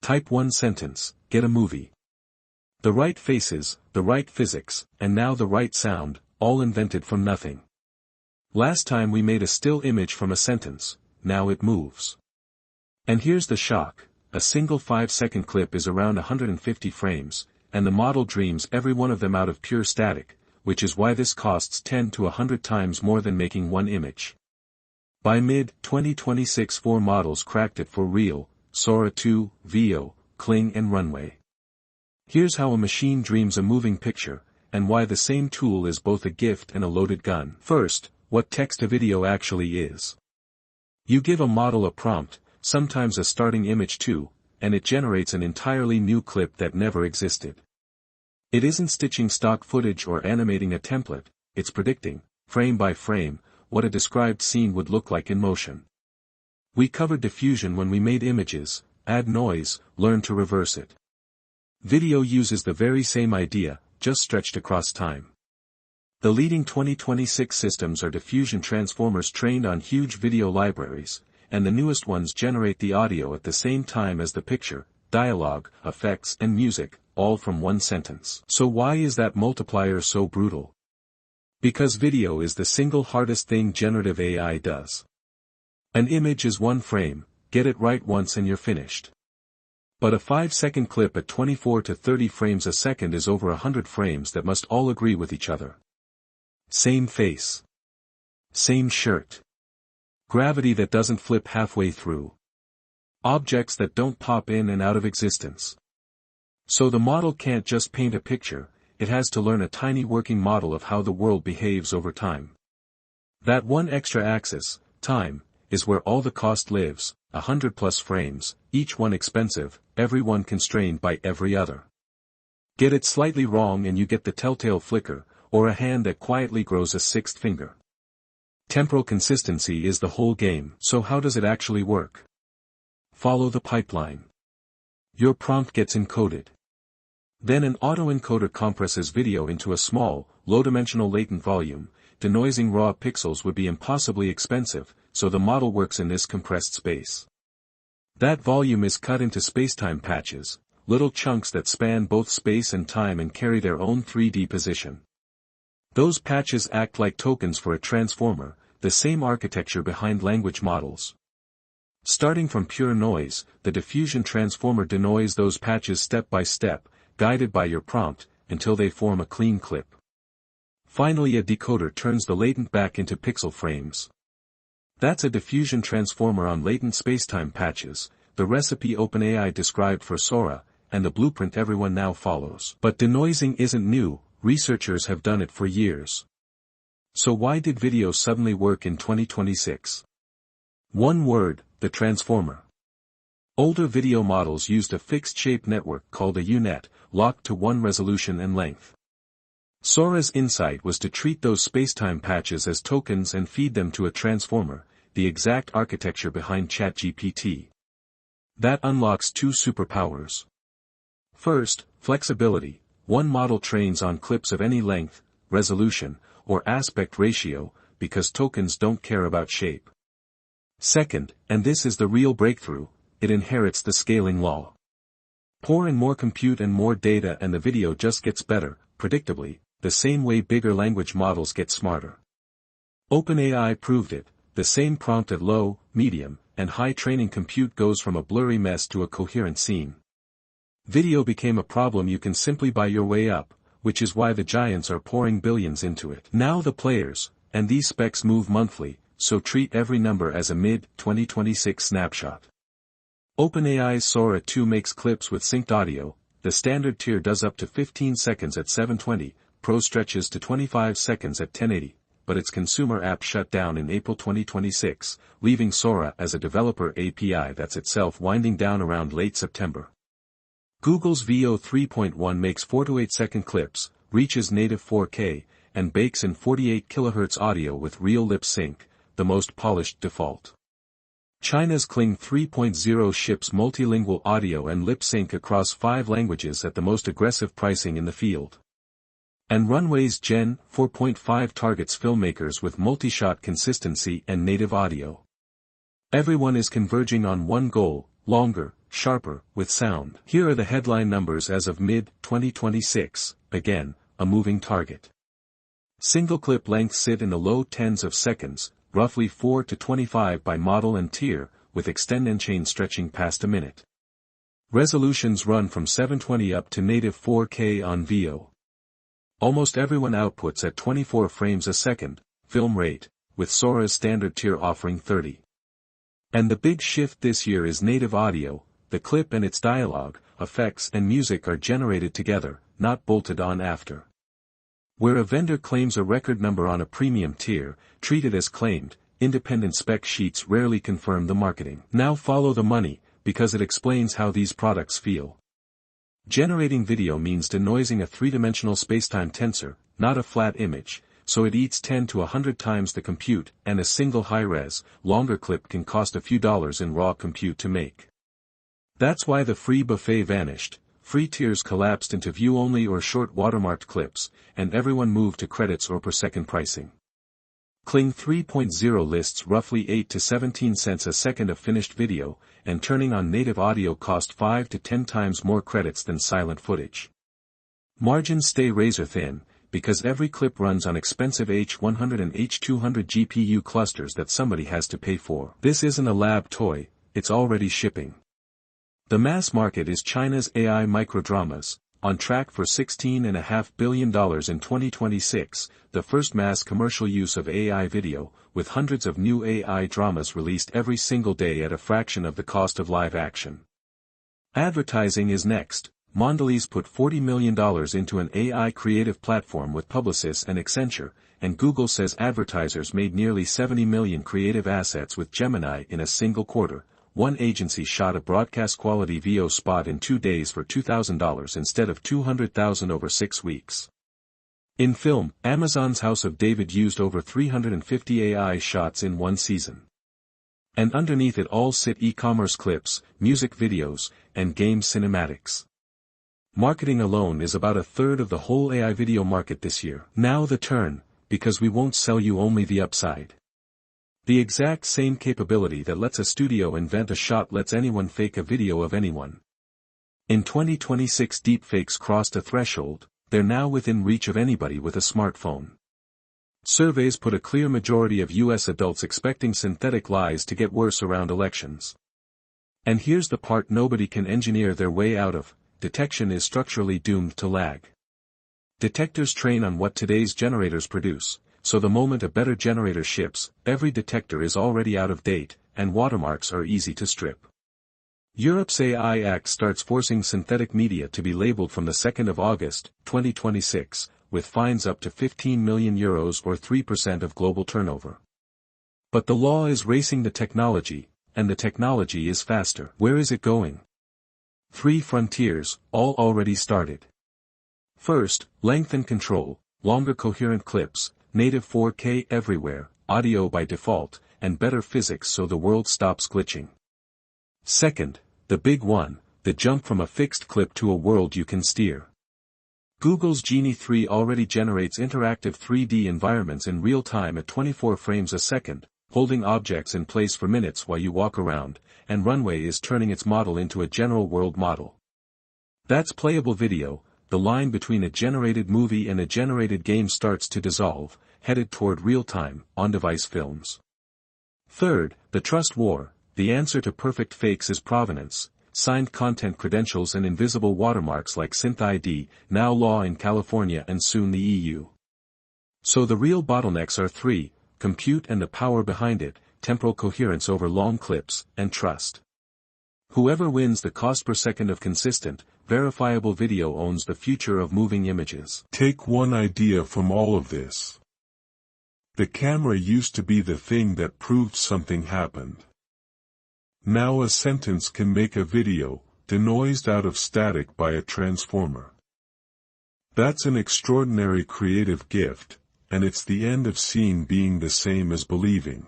Type one sentence, get a movie. The right faces, the right physics, and now the right sound, all invented from nothing. Last time we made a still image from a sentence, now it moves. And here's the shock, a single 5-second clip is around 150 frames, and the model dreams every one of them out of pure static, which is why this costs 10 to 100 times more than making one image. By mid-2026 4 models cracked it for real, Sora 2, Veo, Kling and Runway. Here's how a machine dreams a moving picture, and why the same tool is both a gift and a loaded gun. First, what text-to-video actually is. You give a model a prompt, sometimes a starting image too, and it generates an entirely new clip that never existed. It isn't stitching stock footage or animating a template, it's predicting, frame by frame, what a described scene would look like in motion. We covered diffusion when we made images, add noise, learn to reverse it. Video uses the very same idea, just stretched across time. The leading 2026 systems are diffusion transformers trained on huge video libraries, and the newest ones generate the audio at the same time as the picture, dialogue, effects and music, all from one sentence. So why is that multiplier so brutal? Because video is the single hardest thing generative AI does. An image is one frame, get it right once and you're finished. But a 5-second clip at 24 to 30 frames a second is over 100 frames that must all agree with each other. Same face. Same shirt. Gravity that doesn't flip halfway through. Objects that don't pop in and out of existence. So the model can't just paint a picture, it has to learn a tiny working model of how the world behaves over time. That one extra axis, time, is where all the cost lives, 100 plus frames, each one expensive, every one constrained by every other. Get it slightly wrong and you get the telltale flicker, or a hand that quietly grows a sixth finger. Temporal consistency is the whole game. So how does it actually work? Follow the pipeline. Your prompt gets encoded. Then an autoencoder compresses video into a small, low-dimensional latent volume. Denoising raw pixels would be impossibly expensive, so the model works in this compressed space. That volume is cut into spacetime patches, little chunks that span both space and time and carry their own 3D position. Those patches act like tokens for a transformer, the same architecture behind language models. Starting from pure noise, the diffusion transformer denoise those patches step by step, guided by your prompt, until they form a clean clip. Finally, a decoder turns the latent back into pixel frames. That's a diffusion transformer on latent spacetime patches, the recipe OpenAI described for Sora, and the blueprint everyone now follows. But denoising isn't new, researchers have done it for years. So why did video suddenly work in 2026? One word, the transformer. Older video models used a fixed-shape network called a U-net, locked to one resolution and length. Sora's insight was to treat those spacetime patches as tokens and feed them to a transformer, the exact architecture behind ChatGPT. That unlocks two superpowers. First, flexibility. One model trains on clips of any length, resolution, or aspect ratio, because tokens don't care about shape. Second, and this is the real breakthrough, it inherits the scaling law. Pour in more compute and more data and the video just gets better, predictably, the same way bigger language models get smarter. OpenAI proved it, the same prompt at low, medium, and high training compute goes from a blurry mess to a coherent scene. Video became a problem you can simply buy your way up, which is why the giants are pouring billions into it. Now the players, and these specs move monthly, so treat every number as a mid-2026 snapshot. OpenAI's Sora 2 makes clips with synced audio, the standard tier does up to 15 seconds at 720, Pro stretches to 25 seconds at 1080, but its consumer app shut down in April 2026, leaving Sora as a developer API that's itself winding down around late September. Google's Veo 3.1 makes 4 to 8 second clips, reaches native 4K, and bakes in 48 kHz audio with real lip sync, the most polished default. China's Kling 3.0 ships multilingual audio and lip sync across 5 languages at the most aggressive pricing in the field. And Runway's Gen-4.5 targets filmmakers with multi-shot consistency and native audio. Everyone is converging on one goal, longer, sharper, with sound. Here are the headline numbers as of mid-2026, again, a moving target. Single clip lengths sit in the low tens of seconds, roughly 4 to 25 by model and tier, with extend chain stretching past a minute. Resolutions run from 720 up to native 4K on VO. Almost everyone outputs at 24 frames a second, film rate, with Sora's standard tier offering 30. And the big shift this year is native audio. The clip and its dialogue, effects and music are generated together, not bolted on after. Where a vendor claims a record number on a premium tier, treat it as claimed. Independent spec sheets rarely confirm the marketing. Now follow the money, because it explains how these products feel. Generating video means denoising a three-dimensional spacetime tensor, not a flat image, so it eats 10 to 100 times the compute, and a single high-res, longer clip can cost a few dollars in raw compute to make. That's why the free buffet vanished. Free tiers collapsed into view-only or short watermarked clips, and everyone moved to credits or per second pricing. Kling 3.0 lists roughly 8 to 17 cents a second of finished video, and turning on native audio cost 5 to 10 times more credits than silent footage. Margins stay razor-thin, because every clip runs on expensive H100 and H200 GPU clusters that somebody has to pay for. This isn't a lab toy, it's already shipping. The mass market is China's AI microdramas, on track for $16.5 billion in 2026, the first mass commercial use of AI video, with hundreds of new AI dramas released every single day at a fraction of the cost of live action. Advertising is next. Mondelez put $40 million into an AI creative platform with Publicis and Accenture, and Google says advertisers made nearly 70 million creative assets with Gemini in a single quarter. One agency shot a broadcast-quality VO spot in 2 days for $2,000 instead of $200,000 over 6 weeks. In film, Amazon's House of David used over 350 AI shots in one season. And underneath it all sit e-commerce clips, music videos, and game cinematics. Marketing alone is about a third of the whole AI video market this year. Now the turn, because we won't sell you only the upside. The exact same capability that lets a studio invent a shot lets anyone fake a video of anyone. In 2026 deepfakes crossed a threshold, they're now within reach of anybody with a smartphone. Surveys put a clear majority of US adults expecting synthetic lies to get worse around elections. And here's the part nobody can engineer their way out of: detection is structurally doomed to lag. Detectors train on what today's generators produce. So the moment a better generator ships, every detector is already out of date, and watermarks are easy to strip. Europe's AI Act starts forcing synthetic media to be labeled from the 2nd of August, 2026, with fines up to €15 million or 3% of global turnover. But the law is racing the technology, and the technology is faster. Where is it going? 3 frontiers, all already started. First, length and control, longer coherent clips, native 4K everywhere, audio by default, and better physics so the world stops glitching. Second, the big one, the jump from a fixed clip to a world you can steer. Google's Genie 3 already generates interactive 3D environments in real time at 24 frames a second, holding objects in place for minutes while you walk around, and Runway is turning its model into a general world model. That's playable video. The line between a generated movie and a generated game starts to dissolve, headed toward real-time, on-device films. Third, the trust war. The answer to perfect fakes is provenance, signed content credentials and invisible watermarks like SynthID, now law in California and soon the EU. So the real bottlenecks are 3, compute and the power behind it, temporal coherence over long clips, and trust. Whoever wins the cost per second of consistent, verifiable video owns the future of moving images. Take one idea from all of this. The camera used to be the thing that proved something happened. Now a sentence can make a video, denoised out of static by a transformer. That's an extraordinary creative gift, and it's the end of seeing being the same as believing.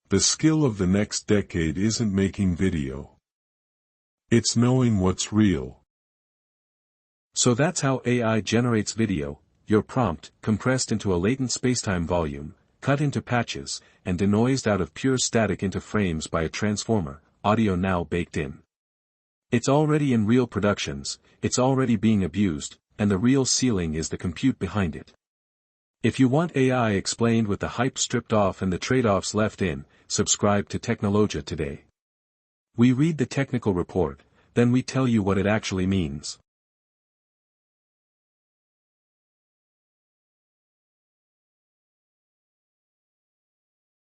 The skill of the next decade isn't making video. It's knowing what's real. So that's how AI generates video, your prompt, compressed into a latent spacetime volume, cut into patches, and denoised out of pure static into frames by a transformer, audio now baked in. It's already in real productions, it's already being abused, and the real ceiling is the compute behind it. If you want AI explained with the hype stripped off and the trade-offs left in, subscribe to Technologia today. We read the technical report, then we tell you what it actually means.